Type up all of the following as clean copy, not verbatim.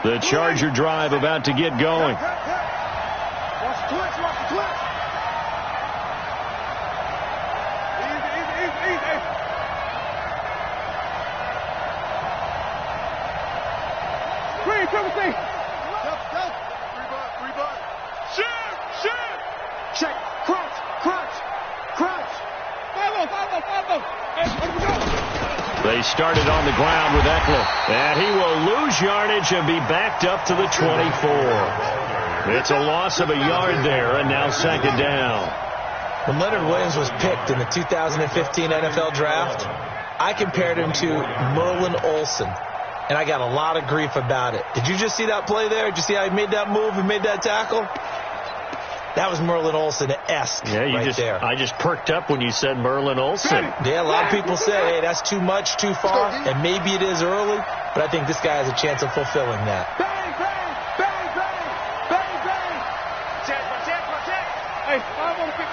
The Charger drive about to get going. Check. Crunch. They started on the ground with Eckler. And he will lose yardage and be backed up to the 24. It's a loss of a yard there, and now second down. When Leonard Williams was picked in the 2015 NFL Draft, I compared him to Merlin Olsen, and I got a lot of grief about it. Did you just see that play there? Did you see how he made that move and made that tackle? That was Merlin Olsen-esque there. I just perked up when you said Merlin Olsen. Yeah, a lot of people say, hey, that's too much, too far, and maybe it is early, but I think this guy has a chance of fulfilling that. Hey, 5 on the 50.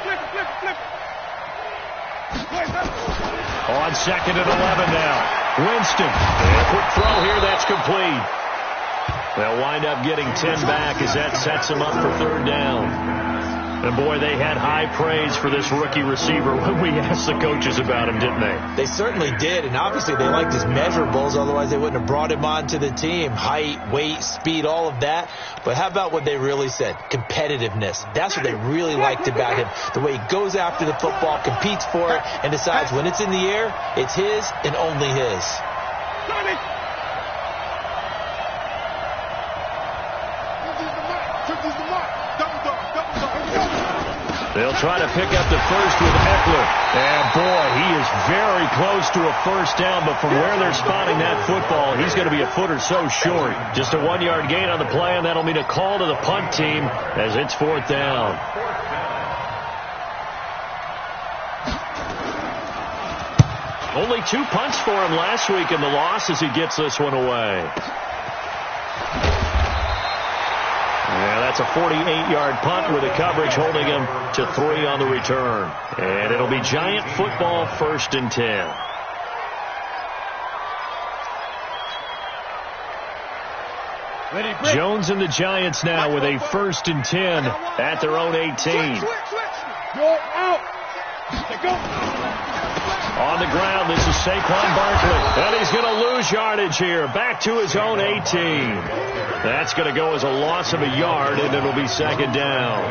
Flip. On second and 11 now. Winston. And a quick throw here. That's complete. They'll wind up getting 10 back as that sets them up for third down. And, boy, they had high praise for this rookie receiver when we asked the coaches about him, didn't they? They certainly did, and obviously they liked his measurables. Otherwise, they wouldn't have brought him onto the team. Height, weight, speed, all of that. But how about what they really said? Competitiveness. That's what they really liked about him. The way he goes after the football, competes for it, and decides when it's in the air, it's his and only his. They'll try to pick up the first with Eckler. And, boy, he is very close to a first down, but from where they're spotting that football, he's going to be a foot or so short. Just a 1-yard gain on the play, and that'll mean a call to the punt team as it's fourth down. Only 2 punts for him last week in the loss as he gets this one away. Yeah, that's a 48-yard punt with the coverage holding him to 3 on the return. And it'll be Giant football, 1st and 10. Jones and the Giants now with a 1st and 10 at their own 18. On the ground, this is Saquon Barkley. And he's going to lose yardage here. Back to his own 18. That's going to go as a loss of a yard, and it'll be second down.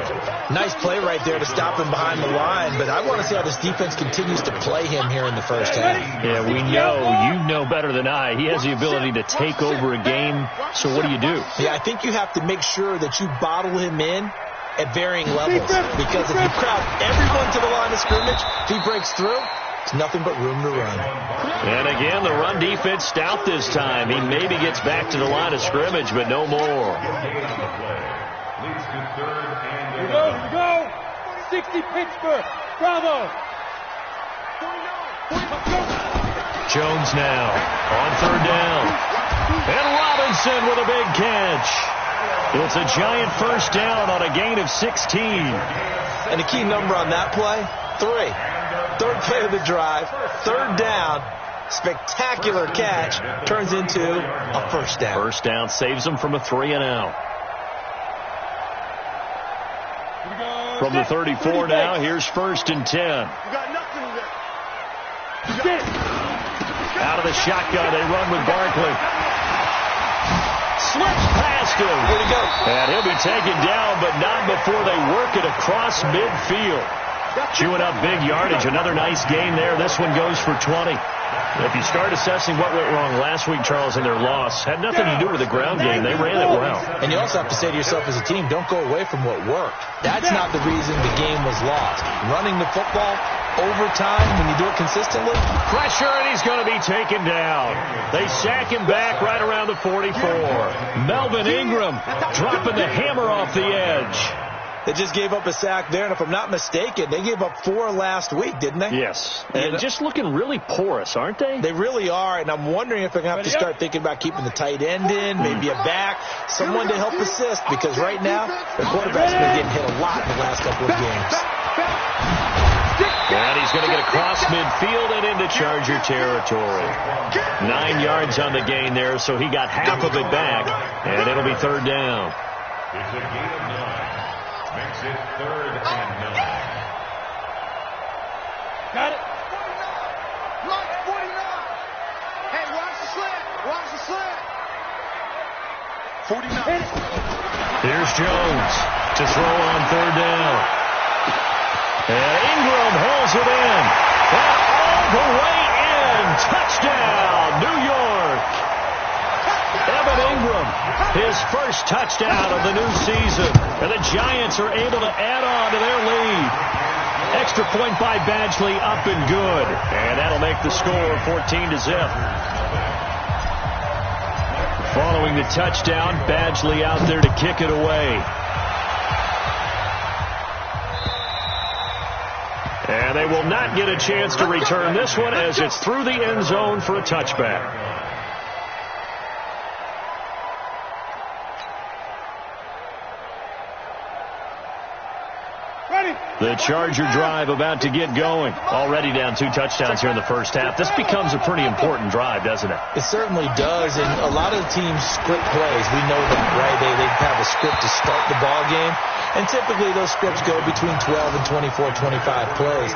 Nice play right there to stop him behind the line, but I want to see how this defense continues to play him here in the first half. Yeah, we know, you know better than I, he has the ability to take over a game, so what do you do? Yeah, I think you have to make sure that you bottle him in at varying levels, because if you crowd everyone to the line of scrimmage, if he breaks through, it's nothing but room to run. And again, the run defense stout this time. He maybe gets back to the line of scrimmage, but no more. Here we go. 60 Pittsburgh. Bravo. Jones now on third down. And Robinson with a big catch. It's a Giant first down on a gain of 16. And the key number on that play, 3. Third play of the drive, third down, spectacular catch, turns into a first down. First down saves them from a 3-and-out. From the 34 now, here's 1st and 10. Out of the shotgun, they run with Barkley. Slips past him. Way to go. And he'll be taken down, but not before they work it across midfield. Chewing up big yardage. Another nice gain there. This one goes for 20. If you start assessing what went wrong last week, Charles, in their loss, had nothing to do with the ground game. They ran it well. And you also have to say to yourself as a team, don't go away from what worked. That's not the reason the game was lost. Running the football over time, when you do it consistently. Pressure, and he's going to be taken down. They sack him back right around the 44. Melvin Ingram dropping the hammer off the edge. They just gave up a sack there, and if I'm not mistaken, they gave up 4 last week, didn't they? Yes. And just looking really porous, aren't they? They really are, and I'm wondering if they're going to have to start thinking about keeping the tight end in, maybe a back, someone to help assist, because right now, the quarterback's been getting hit a lot in the last couple of games. And he's going to get across midfield and into Charger territory. 9 yards on the gain there, so he got half of it back, and it'll be third down. It's a gain of 9. Makes it 3rd and 9. Got it. 49. Hey, watch the slant. Watch the slant. 49. Here's Jones to throw on third down. And Ingram holds it in. And all the way in. Touchdown, New York. Evan Ingram, his first touchdown of the new season. And the Giants are able to add on to their lead. Extra point by Badgley, up and good. And that'll make the score 14-0. Following the touchdown, Badgley out there to kick it away. And they will not get a chance to return this one as it's through the end zone for a touchback. The Charger drive about to get going. Already down 2 touchdowns here in the first half. This becomes a pretty important drive, doesn't it? It certainly does, and a lot of the teams script plays. We know that, right? They have a script to start the ball game, and typically those scripts go between 12 and 24, 25 plays.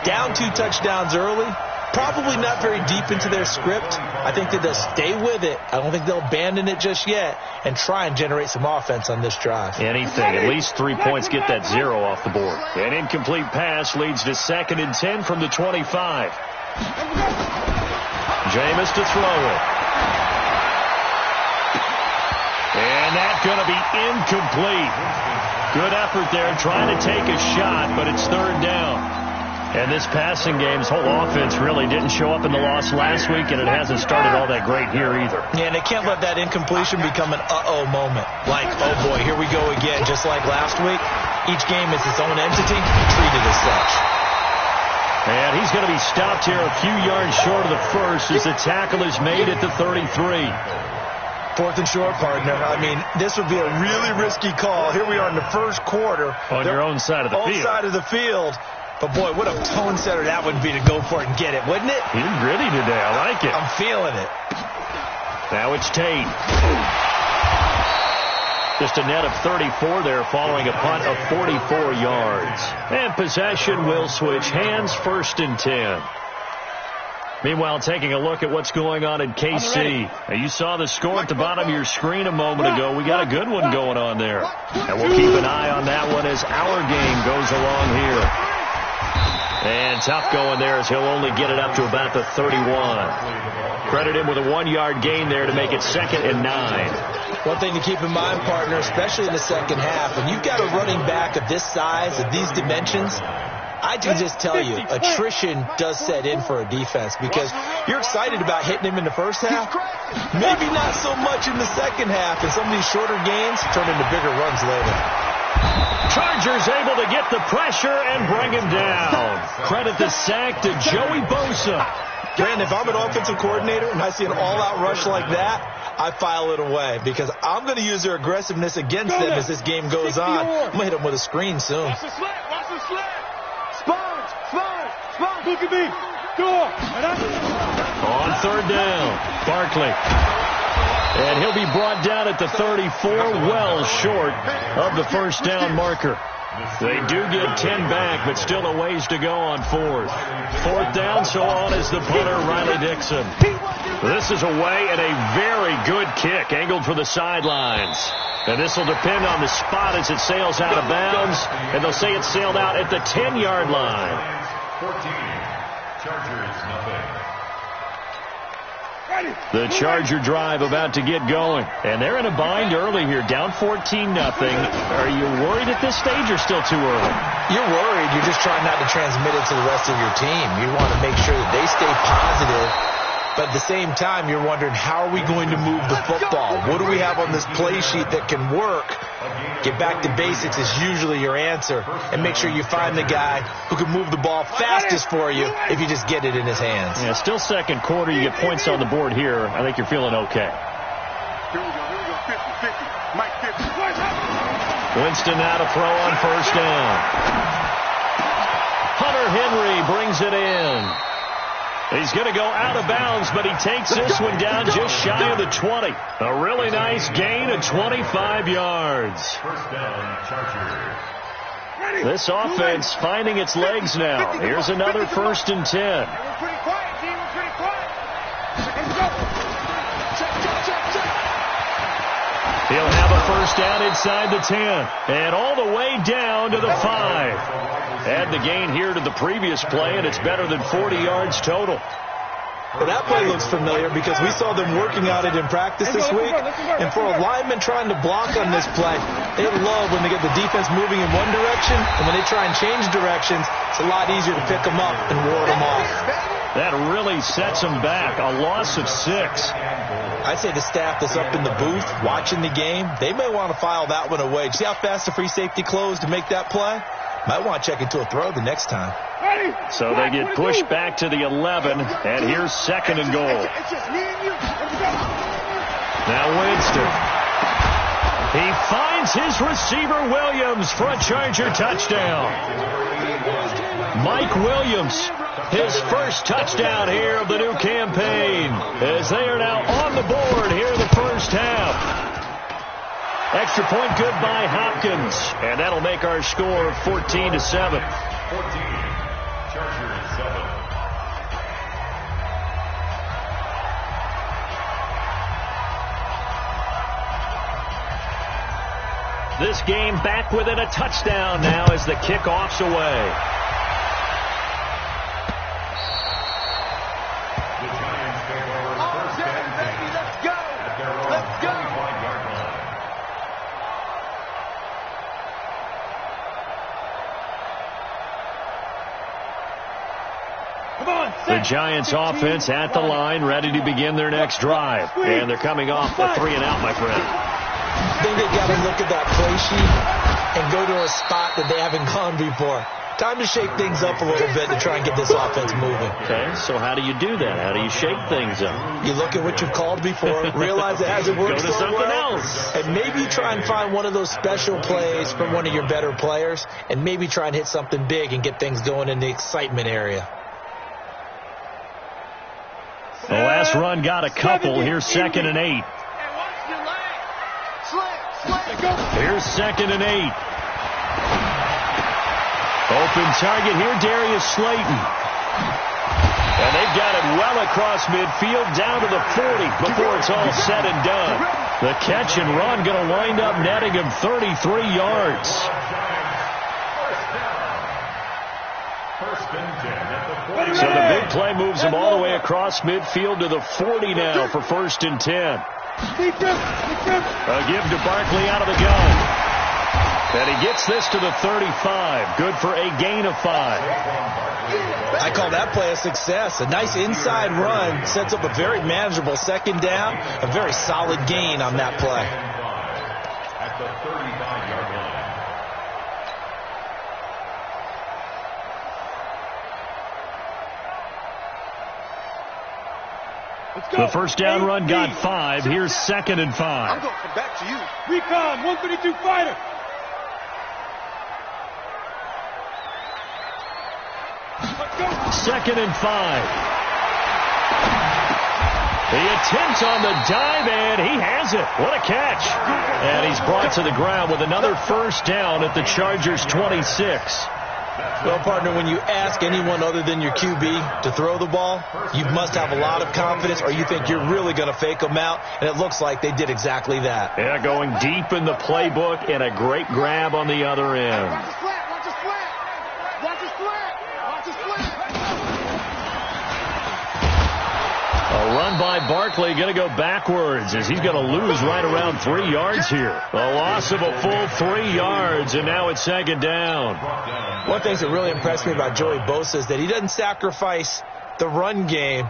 Down 2 touchdowns early, probably not very deep into their script. I think that they'll stay with it. I don't think they'll abandon it just yet and try and generate some offense on this drive. Anything. At least 3 points get that 0 off the board. An incomplete pass leads to 2nd and 10 from the 25. Jameis to throw it. And that's going to be incomplete. Good effort there trying to take a shot, but it's third down. And this passing game's whole offense really didn't show up in the loss last week, and it hasn't started all that great here either. Yeah, and they can't let that incompletion become an uh-oh moment. Like, oh boy, here we go again, just like last week. Each game is its own entity, treated as such. And he's going to be stopped here a few yards short of the first as the tackle is made at the 33. 4th and short, partner. I mean, this would be a really risky call. Here we are in the first quarter. On your own side of the field. Own side of the field. But, boy, what a tone setter that would be to go for it and get it, wouldn't it? You're gritty today. I like it. I'm feeling it. Now it's Tate. Just a net of 34 there following a punt of 44 yards. And possession will switch hands, 1st and 10. Meanwhile, taking a look at what's going on in KC. Now, you saw the score at the bottom of your screen a moment ago. We got a good one going on there. And we'll keep an eye on that one as our game goes along here. And tough going there as he'll only get it up to about the 31. Credit him with a 1-yard gain there to make it 2nd and 9. One thing to keep in mind, partner, especially in the second half, when you've got a running back of this size, of these dimensions, I can just tell you, attrition does set in for a defense because you're excited about hitting him in the first half. Maybe not so much in the second half, and some of these shorter gains turn into bigger runs later. Chargers able to get the pressure and bring him down. Credit the sack to Joey Bosa. Brandon, if I'm an offensive coordinator and I see an all-out rush like that, I file it away because I'm going to use their aggressiveness against them as this game goes on. I'm going to hit them with a screen soon. Watch the slant. Watch the slant. Sponge. Look at me. Go on. On third down, Barkley. And he'll be brought down at the 34, well short of the first down marker. They do get 10 back, but still a ways to go on 4th. 4th down, so on is the punter, Riley Dixon. This is away and a very good kick, angled for the sidelines. And this will depend on the spot as it sails out of bounds. And they'll say it sailed out at the 10-yard line. 14. Chargers, nothing. The Charger drive about to get going. And they're in a bind early here, down 14-0. Are you worried at this stage or still too early? You're worried. You're just trying not to transmit it to the rest of your team. You want to make sure that they stay positive. But at the same time, you're wondering, how are we going to move the football? What do we have on this play sheet that can work? Get back to basics is usually your answer. And make sure you find the guy who can move the ball fastest for you if you just get it in his hands. Yeah, still second quarter. You get points on the board here. I think you're feeling okay. Here we go. 50. Mike 50. Winston now to throw on first down. Hunter Henry brings it in. He's going to go out of bounds, but he takes this one down just shy of the 20. A really nice gain of 25 yards. First down, Chargers. This offense finding its legs now. Here's another 1st and 10. We're pretty quiet, team. We're pretty quiet. Let's go. Check. He'll have a 1st down inside the 10. And all the way down to the 5. Add the gain here to the previous play, and it's better than 40 yards total. Well, that play looks familiar because we saw them working on it in practice this week. And for a lineman trying to block on this play, they love when they get the defense moving in one direction, and when they try and change directions, it's a lot easier to pick them up and ward them off. That really sets them back. A loss of 6. I'd say the staff that's up in the booth watching the game, they may want to file that one away. See how fast the free safety closed to make that play? Might want to check into a throw the next time. So they get pushed back to the 11, and here's 2nd and goal. It's just me and you. Let's go. Now Winston. He finds his receiver Williams for a Charger touchdown. Mike Williams, his first touchdown here of the new campaign, as they are now on the board here in the first half. Extra point good by Hopkins, and that'll make our score 14-7. 14, Chargers 7. This game back within a touchdown now as the kickoff's away. The Giants take over 1st and 10. Let's go. At their own Let's go. 35-yard line. The Giants offense at the line, ready to begin their next drive. And they're coming off a 3-and-out, my friend. I think they've got to look at that play sheet and go to a spot that they haven't gone before. Time to shake things up a little bit to try and get this offense moving. Okay, so how do you do that? How do you shake things up? You look at what you've called before, realize it hasn't worked Go to so something well, else. and maybe try and find one of those special plays from one of your better players, and maybe try and hit something big and get things going in the excitement area. The last run got a couple. Here's 2nd and 8. Here's 2nd and 8. Open target here, Darius Slayton. And they've got it well across midfield down to the 40 before it's all said and done. The catch and run going to wind up netting him 33 yards. First and 10 at the 40. So the big play moves him all the way across midfield to the 40 now for 1st and 10. A give to Barkley out of the gun. And he gets this to the 35. Good for a gain of 5. I call that play a success. A nice inside run sets up a very manageable 2nd down. A very solid gain on that play. At the 35-yard line. The 1st down run got 5. Here's 2nd and 5. I'm going to come back to you. Recon, 132 fighter. Let's go. 2nd and 5. The attempt on the dive, and he has it. What a catch. And he's brought to the ground with another 1st down at the Chargers' 26. Well, partner, when you ask anyone other than your QB to throw the ball, you must have a lot of confidence, or you think you're really going to fake them out, and it looks like they did exactly that. Yeah, going deep in the playbook, and a great grab on the other end. Watch his flat. Watch his flat. Watch his flat. Watch his flat. A run by Barkley going to go backwards as he's going to lose right around 3 yards here. A loss of a full 3 yards, and now it's 2nd down. One thing that really impressed me about Joey Bosa is that he doesn't sacrifice the run game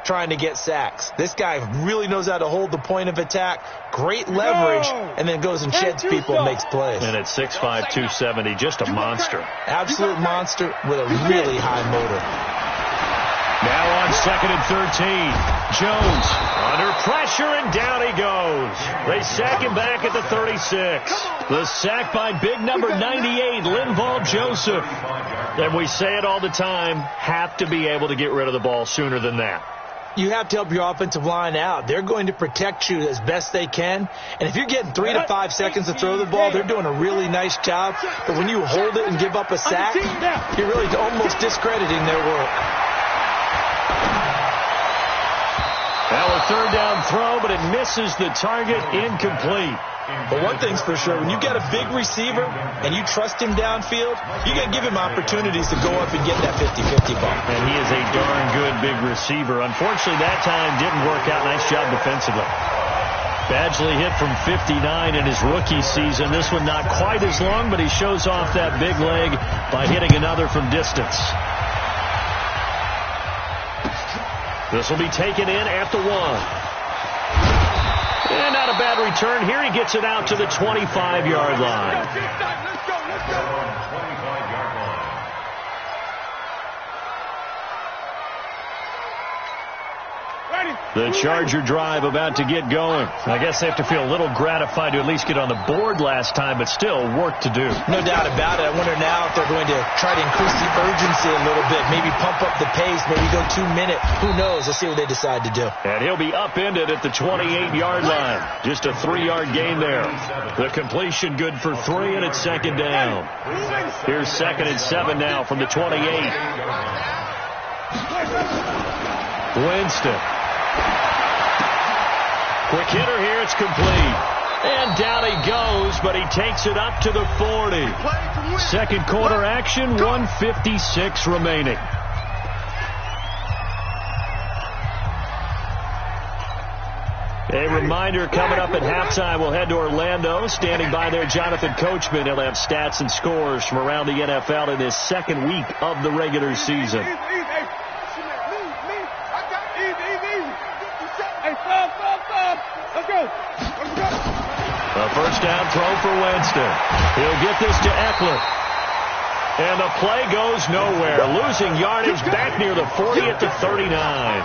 trying to get sacks. This guy really knows how to hold the point of attack, great leverage, and then goes and sheds people and makes plays. And at 6'5", 270, just a monster. Absolute monster with a really high motor. Now on second and 13. Jones under pressure, and down he goes. They sack him back at the 36. The sack by big number 98, Linval Joseph. And we say it all the time, have to be able to get rid of the ball sooner than that. You have to help your offensive line out. They're going to protect you as best they can. And if you're getting 3 to 5 seconds to throw the ball, they're doing a really nice job. But when you hold it and give up a sack, you're really almost discrediting their work. Now a third down throw, but it misses the target, incomplete. But one thing's for sure, when you get a big receiver and you trust him downfield, you got to give him opportunities to go up and get that 50-50 ball. And he is a darn good big receiver. Unfortunately, that time didn't work out. Nice job defensively. Badgley hit from 59 in his rookie season. This one not quite as long, but he shows off that big leg by hitting another from distance. This will be taken in at the 1. And not a bad return. Here he gets it out to the 25-yard line. Let's go. 25-yard line. The Charger drive about to get going. I guess they have to feel a little gratified to at least get on the board last time, but still work to do. No doubt about it. I wonder now if they're going to try to increase the urgency a little bit, maybe pump up the pace, maybe go 2-minute. Who knows? Let's see what they decide to do. And he'll be upended at the 28-yard line. Just a 3-yard gain there. The completion good for 3, and it's second down. Here's second and 7 now from the 28. Winston. Quick hitter here, it's complete. And down he goes, but he takes it up to the 40. Second quarter action, 1:56 remaining. A reminder coming up at halftime, we'll head to Orlando. Standing by there, Jonathan Coachman. He'll have stats and scores from around the NFL in his second week of the regular season. Let's go. A first down throw for Winston. He'll get this to Eckler. And the play goes nowhere. Losing yardage back near the 40 at the 39.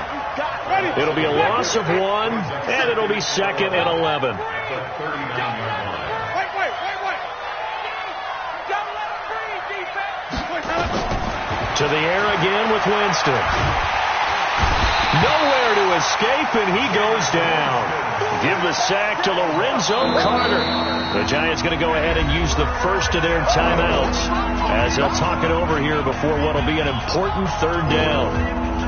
It'll be a loss of 1, and it'll be second and 11. To the air again with Winston. Nowhere to escape, and he goes down. Give the sack to Lorenzo Carter. The Giants going to go ahead and use the first of their timeouts as they'll talk it over here before what will be an important third down.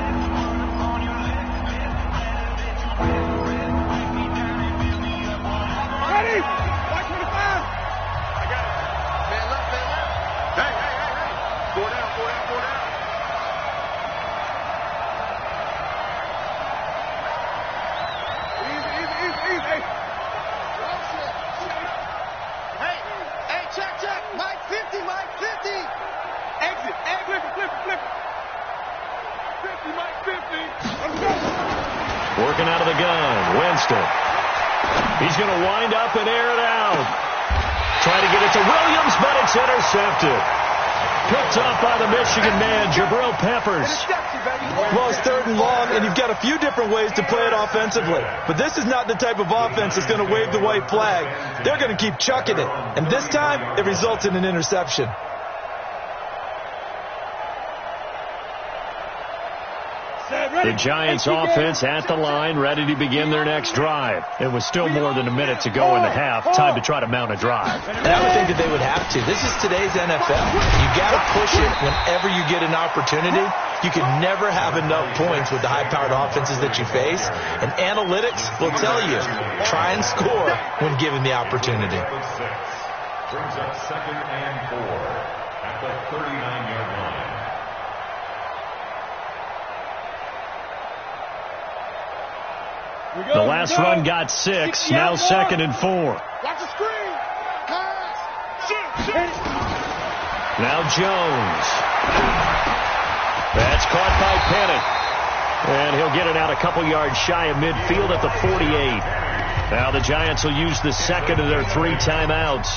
Working out of the gun, Winston. He's going to wind up and air it out. Trying to get it to Williams, but it's intercepted. Picked off by the Michigan man, Jabril Peppers. Well, it's third and long, and you've got a few different ways to play it offensively. But this is not the type of offense that's going to wave the white flag. They're going to keep chucking it. And this time, it results in an interception. The Giants offense at the line, ready to begin their next drive. It was still more than a minute to go in the half. Time to try to mount a drive. And I would think that they would have to. This is today's NFL. You got to push it whenever you get an opportunity. You can never have enough points with the high-powered offenses that you face. And analytics will tell you, try and score when given the opportunity. Brings up second and 4 at the 39-yard line. The last run got 6. Now second and 4. Watch the screen. Now Jones. That's caught by Pennant. And he'll get it out a couple yards shy of midfield at the 48. Now the Giants will use the second of their 3 timeouts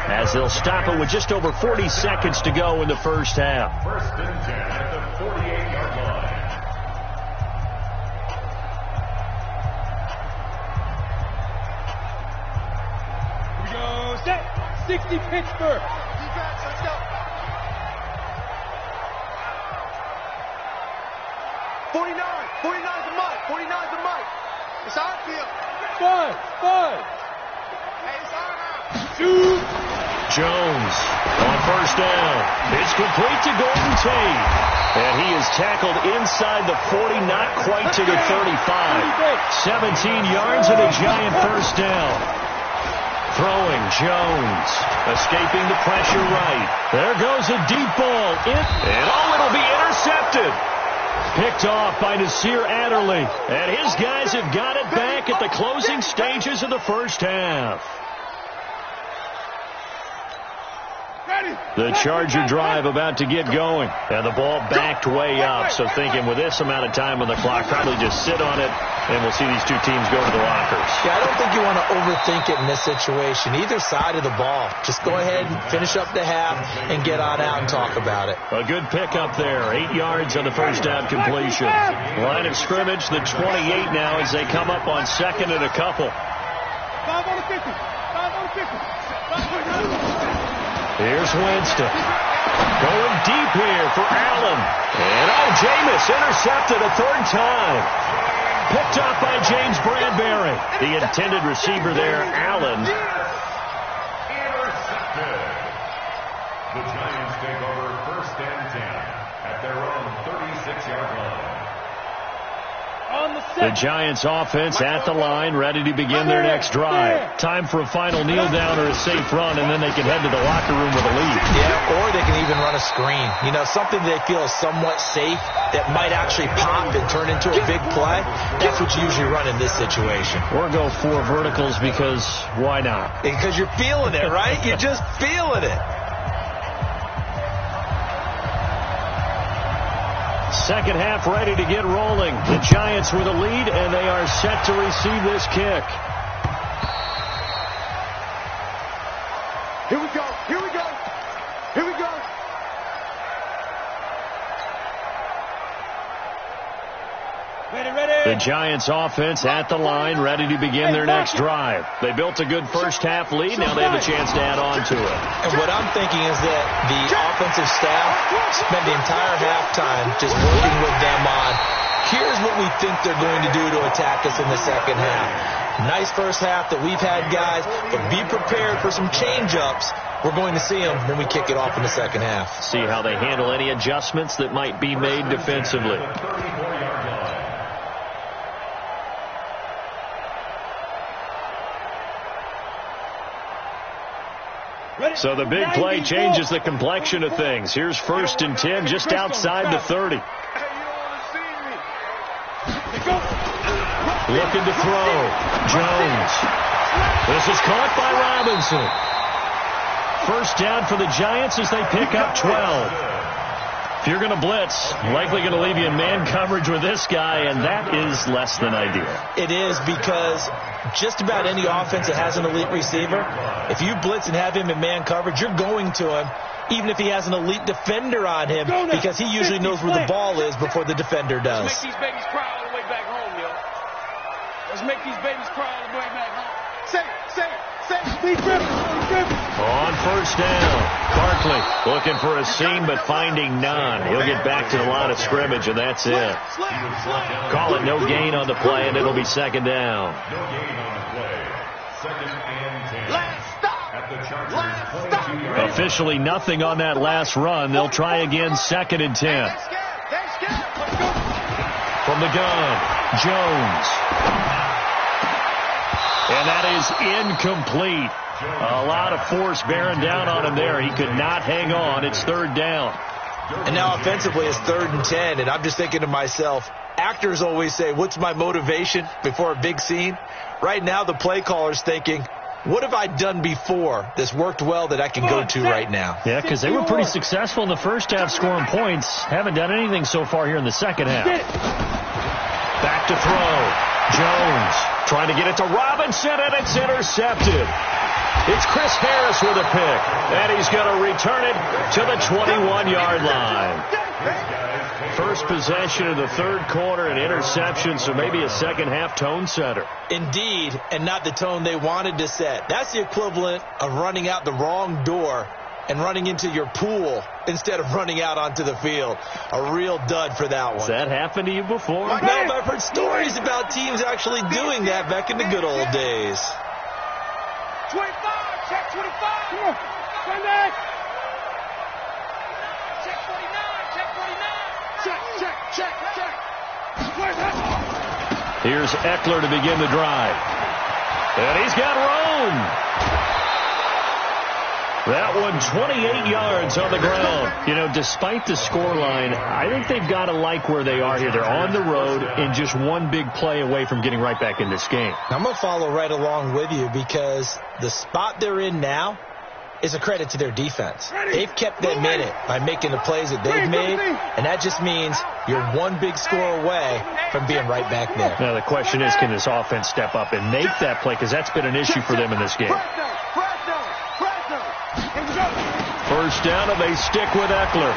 as they'll stop it with just over 40 seconds to go in the first half. First and 10 at the 48-yard line. 60 Pittsburgh. Defense, let's go. 49 the mic. 49 the mic. It's our field. 5. Hey, it's our house. 2. Jones on first down. It's complete to Golden Tate. And he is tackled inside the 40, not quite to the 35. 17 yards and a giant first down. Throwing Jones. Escaping the pressure right. There goes a deep ball. And it'll be intercepted. Picked off by Nasir Adderley. And his guys have got it back at the closing stages of the first half. The Charger drive about to get going. And the ball backed way up. So thinking with this amount of time on the clock, probably just sit on it, and we'll see these two teams go to the lockers. Yeah, I don't think you want to overthink it in this situation. Either side of the ball. Just go ahead and finish up the half and get on out and talk about it. A good pickup there. 8 yards on the first down completion. Line of scrimmage, the 28 now as they come up on second and a couple. 5 on the 50. 5 on the 50. Here's Winston. Going deep here for Allen. And Jameis intercepted a third time. Picked up by James Bradbury. The intended receiver there, Allen. Intercepted. The Giants take over first and 10 at their own 36-yard line. The Giants offense at the line, ready to begin their next drive. Time for a final kneel down or a safe run, and then they can head to the locker room with a lead. Yeah, or they can even run a screen. You know, something they feel is somewhat safe that might actually pop and turn into a big play. That's what you usually run in this situation. Or go 4 verticals because why not? Because you're feeling it, right? You're just feeling it. Second half ready to get rolling. The Giants with a lead, and they are set to receive this kick. Here we go. Here we go. Here we go. Ready. The Giants offense at the line, ready to begin their next drive. They built a good first half lead. Now they have a chance to add on to it. And what I'm thinking is that the offensive staff spent the entire halftime just working with them on, here's what we think they're going to do to attack us in the second half. Nice first half that we've had, guys, but be prepared for some change-ups. We're going to see them when we kick it off in the second half. See how they handle any adjustments that might be made defensively. So the big play changes the complexion of things. Here's first and 10 just outside the 30. Looking to throw. Jones. This is caught by Robinson. First down for the Giants as they pick up 12. If you're going to blitz, likely going to leave you in man coverage with this guy, and that is less than ideal. It is, because just about any offense that has an elite receiver, if you blitz and have him in man coverage, you're going to him, even if he has an elite defender on him, because he usually knows where the ball is before the defender does. Let's make these babies cry all the way back home, yo. Let's make these babies cry all the way back home. Say. On first down, Barkley looking for a seam but finding none. He'll get back to the line of scrimmage, and that's it. Call it no gain on the play, and it'll be second down. No gain on the play. Second and 10. Last stop. At the Chargers' 22-yard. Officially nothing on that last run. They'll try again, second and 10. They're scared. Let's go. From the gun, Jones. And that is incomplete. A lot of force bearing down on him there. He could not hang on. It's third down. And now offensively it's 3rd and 10, and I'm just thinking to myself, actors always say, what's my motivation before a big scene? Right now the play caller's thinking, what have I done before that's worked well that I can go to right now? Yeah, because they were pretty successful in the first half scoring points. Haven't done anything so far here in the second half. Back to throw. Jones trying to get it to Robinson, and it's intercepted. It's Chris Harris with a pick, and he's going to return it to the 21-yard line. First possession of the third quarter, an interception, so maybe a second-half tone setter. Indeed, and not the tone they wanted to set. That's the equivalent of running out the wrong door and running into your pool instead of running out onto the field. A real dud for that one. Has that happened to you before? No, but I've heard stories about teams actually doing that back in the good old days. 25, check 25. Come on, stand back. Check 49, check 49. Check. Here's Eckler to begin the drive. And he's got room. That one 28 yards on the ground. You know, despite the scoreline, I think they've got to like where they are here. They're on the road and just one big play away from getting right back in this game. I'm going to follow right along with you because the spot they're in now is a credit to their defense. They've kept them in it by making the plays that they've made, and that just means you're one big score away from being right back there. Now, the question is, can this offense step up and make that play? Because that's been an issue for them in this game. First down, and they stick with Eckler.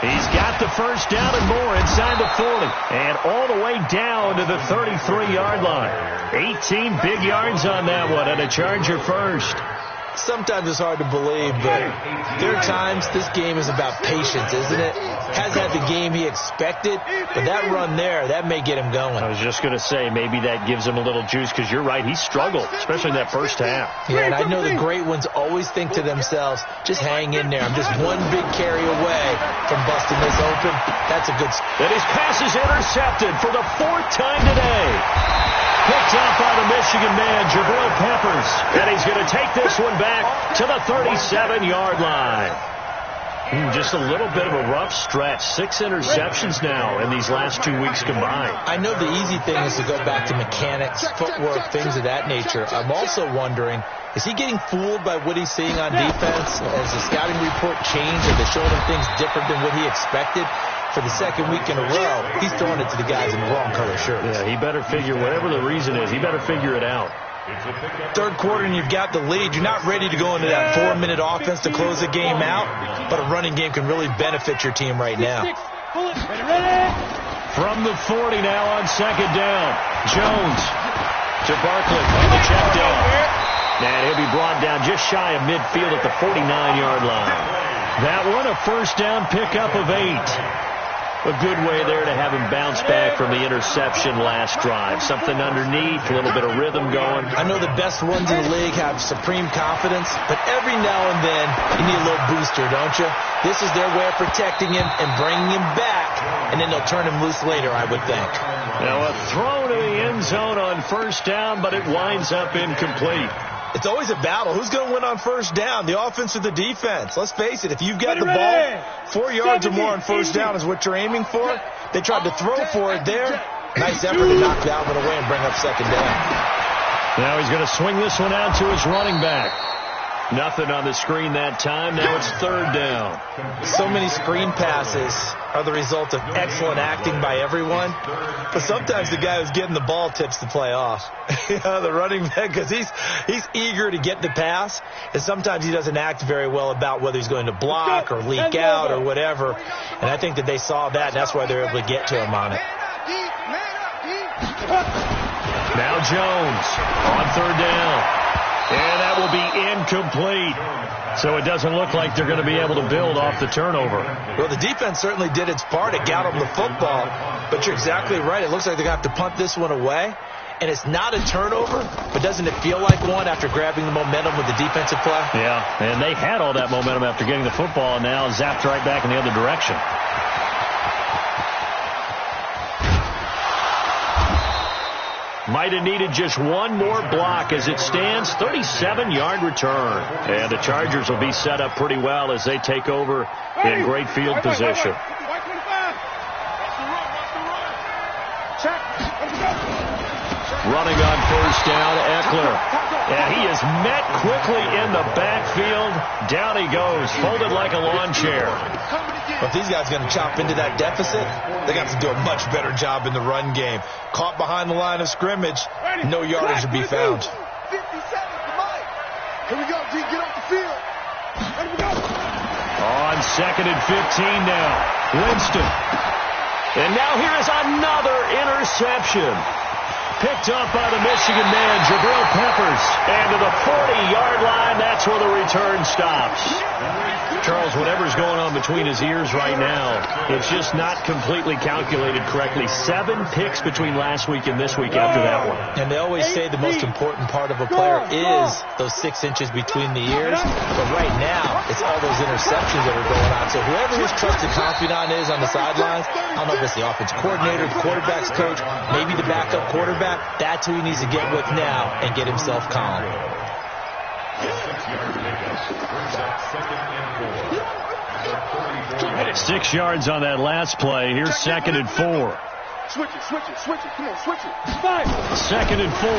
He's got the first down and more inside the 40. And all the way down to the 33-yard line. 18 big yards on that one, and a Charger first. Sometimes it's hard to believe, but there are times this game is about patience, isn't it? Has had the game he expected, but that run there, that may get him going. I was just going to say, maybe that gives him a little juice, because you're right, he struggled, especially in that first half. Yeah, and I know the great ones always think to themselves, just hang in there. I'm just one big carry away from busting this open. That's a good... And his pass is intercepted for the fourth time today. Picked up by the Michigan man, Jabril Peppers. And he's going to take this one back to the 37-yard line. Just a little bit of a rough stretch. 6 interceptions now in these last 2 weeks combined. I know the easy thing is to go back to mechanics, footwork, things of that nature. I'm also wondering, is he getting fooled by what he's seeing on defense? Has the scouting report changed? Are they showing him things different than what he expected? For the second week in a row, he's throwing it to the guys in the wrong color shirts. Yeah, he better figure, whatever the reason is, he better figure it out. Third quarter and you've got the lead. You're not ready to go into that 4-minute offense to close the game out, but a running game can really benefit your team right now. From the 40 now on second down. Jones to Barkley on the check down. And he'll be brought down just shy of midfield at the 49-yard line. That one a first down pickup of 8. A good way there to have him bounce back from the interception last drive. Something underneath, a little bit of rhythm going. I know the best ones in the league have supreme confidence, but every now and then you need a little booster, don't you? This is their way of protecting him and bringing him back, and then they'll turn him loose later, I would think. Now a throw to the end zone on first down, but it winds up incomplete. It's always a battle. Who's going to win on first down, the offense or the defense? Let's face it, if you've got the ball, 4 yards or more on first down is what you're aiming for. They tried to throw for it there. Nice effort to knock that one away and bring up second down. Now he's going to swing this one out to his running back. Nothing on the screen that time. Now it's third down. So many screen passes are the result of excellent acting by everyone. But sometimes the guy who's getting the ball tips the play off. The running back, because he's eager to get the pass. And sometimes he doesn't act very well about whether he's going to block or leak out or whatever. And I think that they saw that, and that's why they're able to get to him on it. Now Jones on third down. And that will be incomplete. So it doesn't look like they're going to be able to build off the turnover. Well, the defense certainly did its part. It got them the football. But you're exactly right. It looks like they're going to have to punt this one away. And it's not a turnover, but doesn't it feel like one after grabbing the momentum with the defensive play? Yeah, and they had all that momentum after getting the football and now zapped right back in the other direction. Might have needed just one more block as it stands. 37-yard return. And the Chargers will be set up pretty well as they take over in great field position. Running on first down, Eckler. And he is met quickly in the backfield. Down he goes, folded like a lawn chair. But if these guys are going to chop into that deficit, they got to do a much better job in the run game. Caught behind the line of scrimmage, no yardage to be found. Here we go, D. Get off the field. Let him go. On 2nd and 15 now. Winston. And now here is another interception. Picked up by the Michigan man, Jabril Peppers. And to the 40-yard line, that's where the return stops. Charles, whatever's going on between his ears right now, it's just not completely calculated correctly. 7 picks between last week and this week after that one. And they always say the most important part of a player is those 6 inches between the ears. But right now, it's all those interceptions that are going on. So whoever his trusted confidant is on the sidelines, I don't know if it's the offensive coordinator, the quarterback's coach, maybe the backup quarterback, that's who he needs to get with now and get himself calm. 6 yards on that last play. Here's 2nd and 4. Switch it. Come on, switch it. 2nd and 4.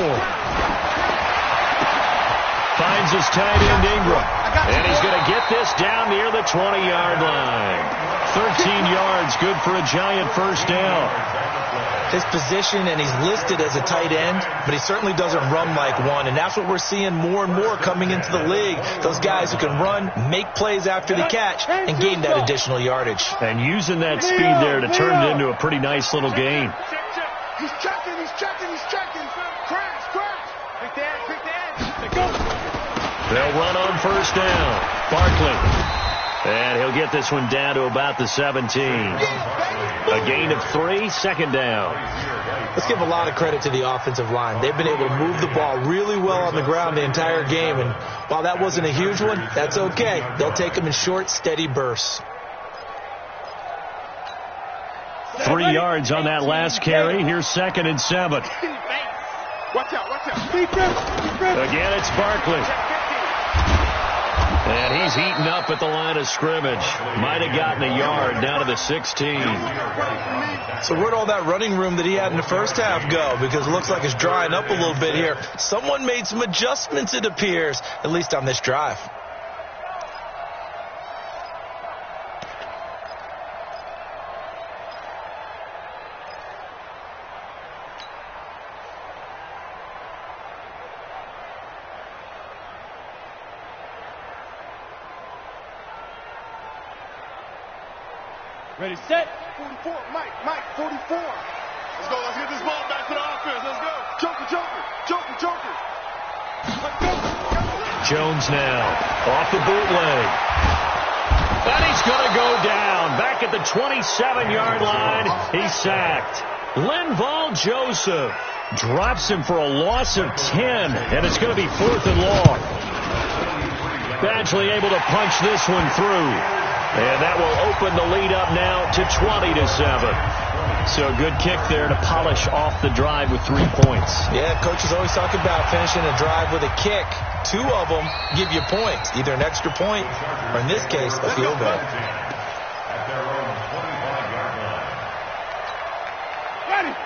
Finds his tight end Ingram. And he's going to get this down near the 20-yard line. 13 yards, good for a giant first down. His position, and he's listed as a tight end, but he certainly doesn't run like one, and that's what we're seeing more and more coming into the league. Those guys who can run, make plays after the catch, and gain that additional yardage. And using that speed there to turn it into a pretty nice little gain. He's checking. Crash. Pick that. Go. They'll run on first down. Barkley. And he'll get this one down to about the 17. A gain of 3, 2nd down. Let's give a lot of credit to the offensive line. They've been able to move the ball really well on the ground the entire game. And while that wasn't a huge one, that's okay. They'll take them in short, steady bursts. 3 yards on that last carry. Here's 2nd and 7. Watch out. Again, it's Barkley. And he's heating up at the line of scrimmage. Might have gotten a yard down to the 16. So where'd all that running room that he had in the first half go? Because it looks like it's drying up a little bit here. Someone made some adjustments, it appears, at least on this drive. Ready, set. 44. Mike, 44. Let's go. Let's get this ball back to the offense. Let's go. Joker. Let's go. Jones now off the bootleg. And he's going to go down. Back at the 27-yard line. He's sacked. Linval Joseph drops him for a loss of 10. And it's going to be 4th and long. Badgley able to punch this one through. And that will open the lead up now to 20-7. So a good kick there to polish off the drive with 3 points. Yeah, coaches always talk about finishing a drive with a kick. 2 of them give you points, either an extra point or, in this case, a field goal.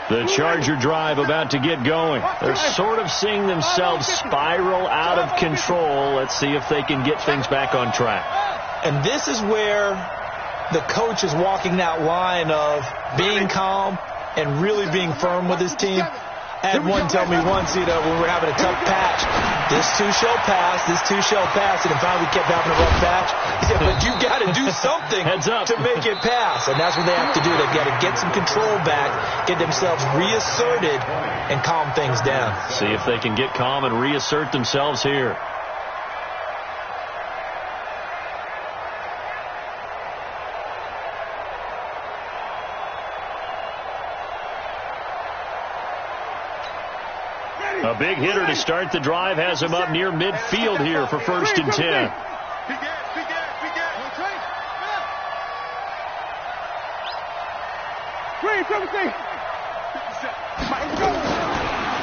The Charger drive about to get going. They're sort of seeing themselves spiral out of control. Let's see if they can get things back on track. And this is where the coach is walking that line of being calm and really being firm with his team. I had one tell me once, when we're having a tough patch, this too shall pass, and finally we kept having a rough patch. He said, but you got to do something to make it pass. And that's what they have to do. They've got to get some control back, get themselves reasserted, and calm things down. See if they can get calm and reassert themselves here. A big hitter to start the drive has him up near midfield here for 1st and 10.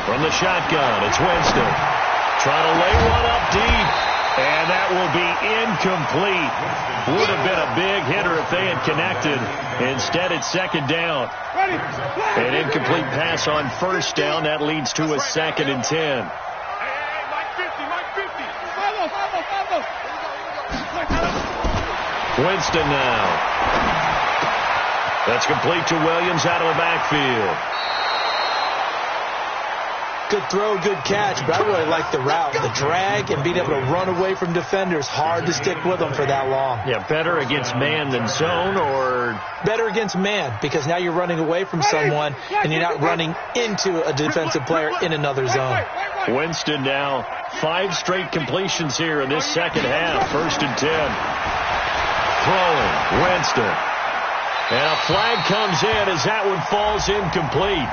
From the shotgun, it's Winston. Trying to lay one up deep. And that will be incomplete. Would have been a big hitter if they had connected. Instead, it's 2nd down. An incomplete pass on 1st down. That leads to a 2nd and 10. Winston now. That's complete to Williams out of the backfield. Good throw, good catch, but I really like the route, the drag, and being able to run away from defenders. Hard to stick with them for that long. Yeah, better against man than zone, or? Better against man, because now you're running away from someone, and you're not running into a defensive player in another zone. Winston now 5 straight completions here in this second half. 1st and 10. Throwing, Winston. And a flag comes in as that one falls incomplete.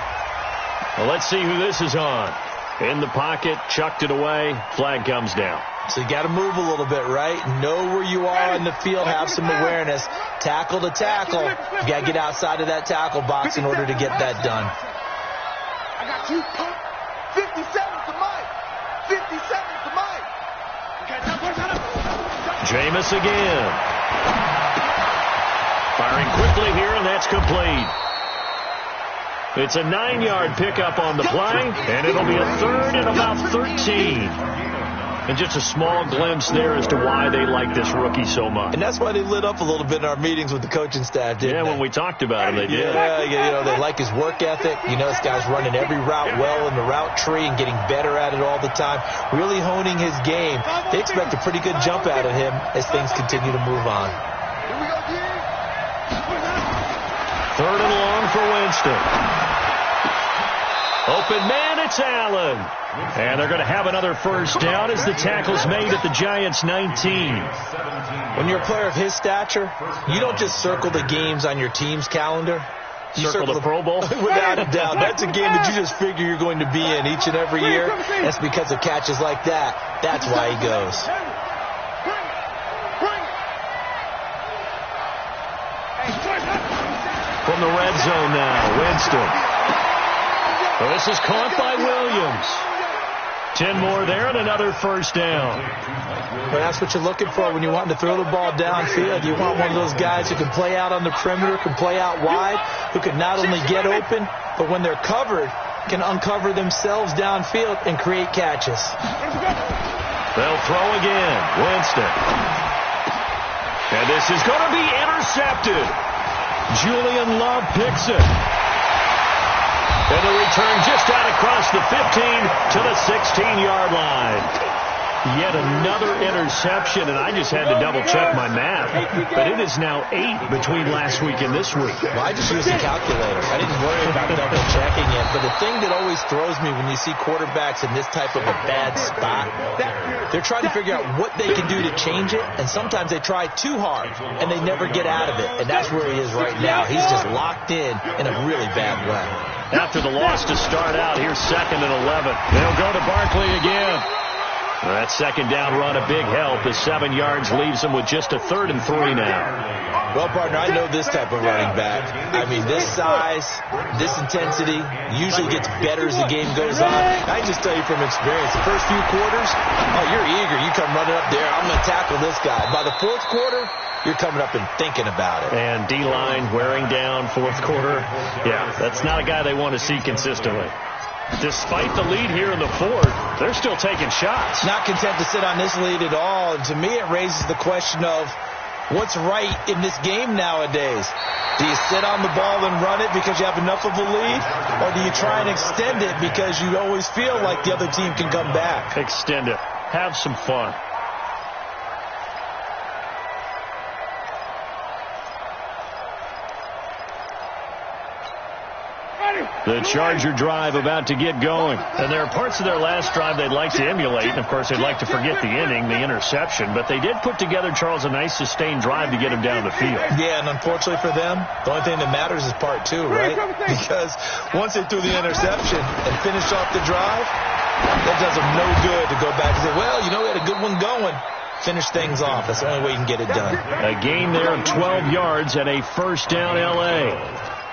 Well, let's see who this is on. In the pocket, chucked it away. Flag comes down. So you got to move a little bit, right? Know where you are in the field. Have some awareness. Tackle to tackle. You got to get outside of that tackle box in order to get that done. I got you. 57 to Mike. 57 to Mike. Jameis again. Firing quickly here, and that's complete. It's a 9-yard pickup on the play, and it'll be a 3rd and about 13. And just a small glimpse there as to why they like this rookie so much. And that's why they lit up a little bit in our meetings with the coaching staff, didn't they? When we talked about him, they did. Yeah, they like his work ethic. This guy's running every route well in the route tree and getting better at it all the time, really honing his game. They expect a pretty good jump out of him as things continue to move on. 3rd and long for Winston. Open man, it's Allen. And they're going to have another first down as the tackle's made at the Giants' 19. When you're a player of his stature, you don't just circle the games on your team's calendar. You circle the Pro Bowl? Without a doubt. That's a game that you just figure you're going to be in each and every year. That's because of catches like that. That's why he goes. From the red zone now, Winston. Well, this is caught by Williams. 10 more there and another first down. Well, that's what you're looking for when you're wanting to throw the ball downfield. You want one of those guys who can play out on the perimeter, can play out wide, who can not only get open, but when they're covered, can uncover themselves downfield and create catches. They'll throw again. Winston. And this is going to be intercepted. Julian Love picks it. And the return just out across the 15 to the 16-yard line. Yet another interception, and I just had to double-check my math. But it is now 8 between last week and this week. Well, I just used a calculator. I didn't worry about double-checking it. But the thing that always throws me when you see quarterbacks in this type of a bad spot, they're trying to figure out what they can do to change it, and sometimes they try too hard, and they never get out of it. And that's where he is right now. He's just locked in a really bad way. After the loss to start out, here's 2nd and 11. They'll go to Barkley again. That second down run a big help as 7 yards leaves them with just a 3rd and 3 now. Well, partner, I know this type of running back. I mean, this size, this intensity usually gets better as the game goes on. I just tell you from experience, the first few quarters, you're eager. You come running up there, I'm going to tackle this guy. By the 4th quarter, you're coming up and thinking about it. And D-line wearing down 4th quarter. Yeah, that's not a guy they want to see consistently. Despite the lead here in the 4th, they're still taking shots. Not content to sit on this lead at all. And to me, it raises the question of what's right in this game nowadays. Do you sit on the ball and run it because you have enough of a lead? Or do you try and extend it because you always feel like the other team can come back? Extend it. Have some fun. The Charger drive about to get going. And there are parts of their last drive they'd like to emulate. And, of course, they'd like to forget the inning, the interception. But they did put together, Charles, a nice sustained drive to get them down the field. Yeah, and unfortunately for them, the only thing that matters is part 2, right? Because once they threw the interception and finished off the drive, that does them no good to go back and say, well, we had a good one going. Finish things off. That's the only way you can get it done. A gain there of 12 yards and a first down L.A.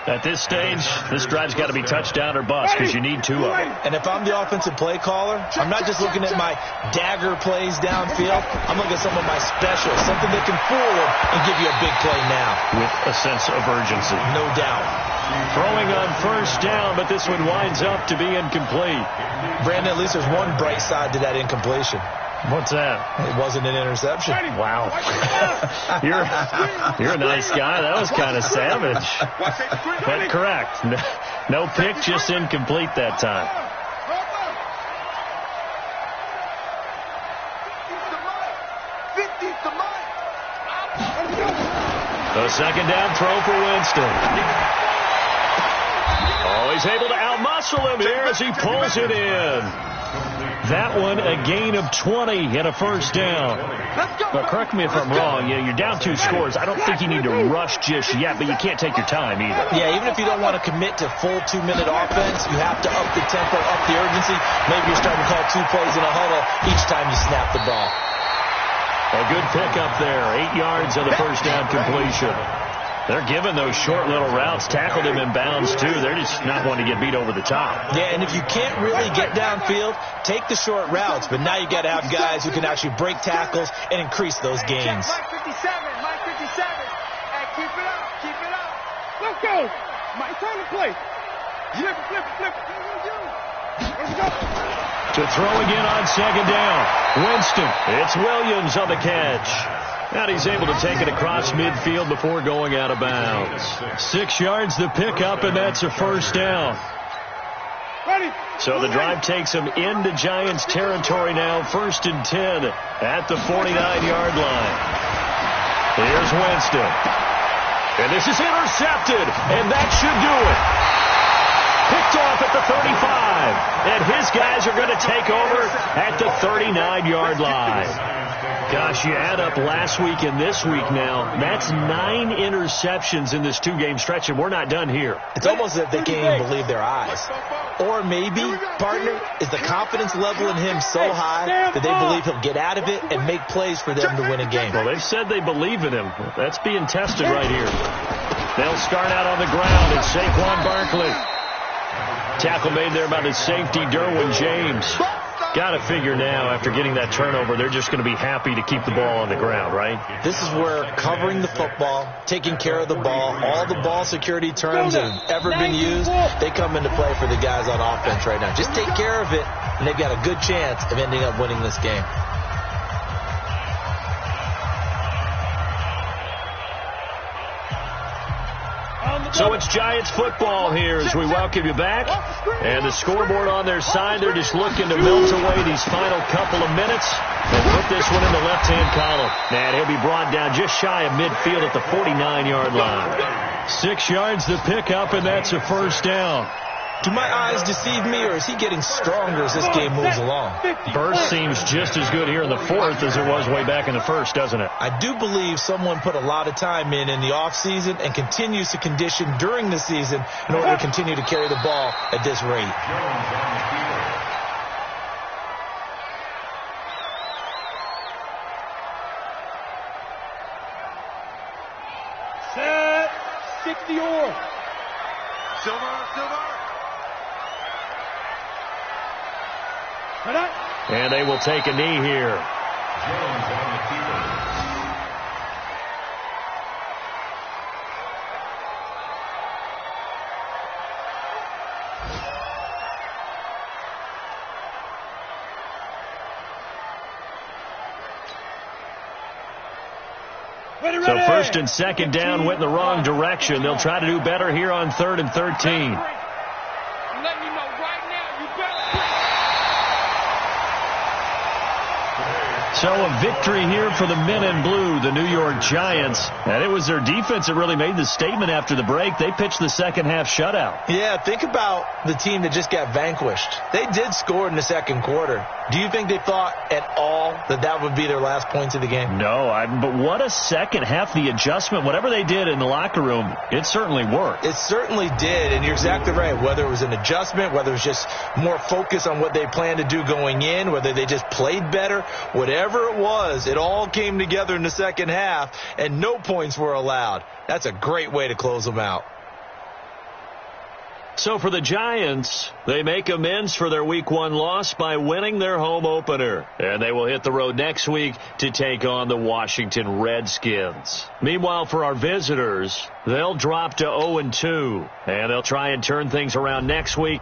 At this stage, this drive's got to be touchdown or bust because you need 2 of them. And if I'm the offensive play caller, I'm not just looking at my dagger plays downfield. I'm looking at some of my specials, something that can fool them and give you a big play now. With a sense of urgency. No doubt. Throwing on first down, but this one winds up to be incomplete. Brandon, at least there's one bright side to that incompletion. What's that? It wasn't an interception. Wow. You're a nice guy. That was kind of savage. But correct. No pick, just incomplete that time. The second down throw for Winston. Oh, he's able to outmuscle him here as he pulls it in. That one, a gain of 20 and a first down. But correct me if I'm wrong. You're down 2 scores. I don't think you need to rush just yet, but you can't take your time either. Yeah, even if you don't want to commit to full 2-minute offense, you have to up the tempo, up the urgency. Maybe you're starting to call 2 plays in a huddle each time you snap the ball. A good pickup there. 8 yards on the first down completion. They're giving those short little routes, tackled him in bounds, too. They're just not wanting to get beat over the top. Yeah, and if you can't really get downfield, take the short routes. But now you got to have guys who can actually break tackles and increase those gains. Mike 57, Mike 57. Hey, keep it up, keep it up. Let's go. Mike, turn the play. Flip it. Let's go. To throw again on second down. Winston. It's Williams on the catch. And he's able to take it across midfield before going out of bounds. 6 yards the pickup, and that's a first down. So the drive takes him into Giants territory now. 1st and 10 at the 49-yard line. Here's Winston. And this is intercepted, and that should do it. Picked off at the 35. And his guys are going to take over at the 39-yard line. Gosh, you add up last week and this week now, that's 9 interceptions in this 2-game stretch, and we're not done here. It's almost as if they can't even believe their eyes. Or maybe, partner, is the confidence level in him so high that they believe he'll get out of it and make plays for them to win a game. Well, they've said they believe in him. That's being tested right here. They'll start out on the ground. It's Saquon Barkley. Tackle made there by the safety, Derwin James. Got to figure now, after getting that turnover, they're just going to be happy to keep the ball on the ground, right? This is where covering the football, taking care of the ball, all the ball security terms that have ever been used, they come into play for the guys on offense right now. Just take care of it, and they've got a good chance of ending up winning this game. So it's Giants football here as we welcome you back. And the scoreboard on their side, they're just looking to melt away these final couple of minutes and put this one in the left-hand column. And he'll be brought down just shy of midfield at the 49-yard line. 6 yards the pickup, and that's a first down. Do my eyes deceive me, or is he getting stronger as this game moves along? Burst seems just as good here in the 4th as it was way back in the 1st, doesn't it? I do believe someone put a lot of time in the offseason and continues to condition during the season in order to continue to carry the ball at this rate. Set. 60-or. Silver. And they will take a knee here. So 1st and 2nd down went in the wrong direction. They'll try to do better here on 3rd and 13. So a victory here for the men in blue, the New York Giants. And it was their defense that really made the statement after the break. They pitched the second half shutout. Yeah, think about the team that just got vanquished. They did score in the 2nd quarter. Do you think they thought at all that that would be their last points of the game? No, but what a second half. The adjustment, whatever they did in the locker room, it certainly worked. It certainly did, and you're exactly right. Whether it was an adjustment, whether it was just more focus on what they planned to do going in, whether they just played better, whatever it was, it all came together in the second half, and no points were allowed. That's a great way to close them out. So for the Giants, they make amends for their Week 1 loss by winning their home opener. And they will hit the road next week to take on the Washington Redskins. Meanwhile, for our visitors, they'll drop to 0-2. And they'll try and turn things around next week.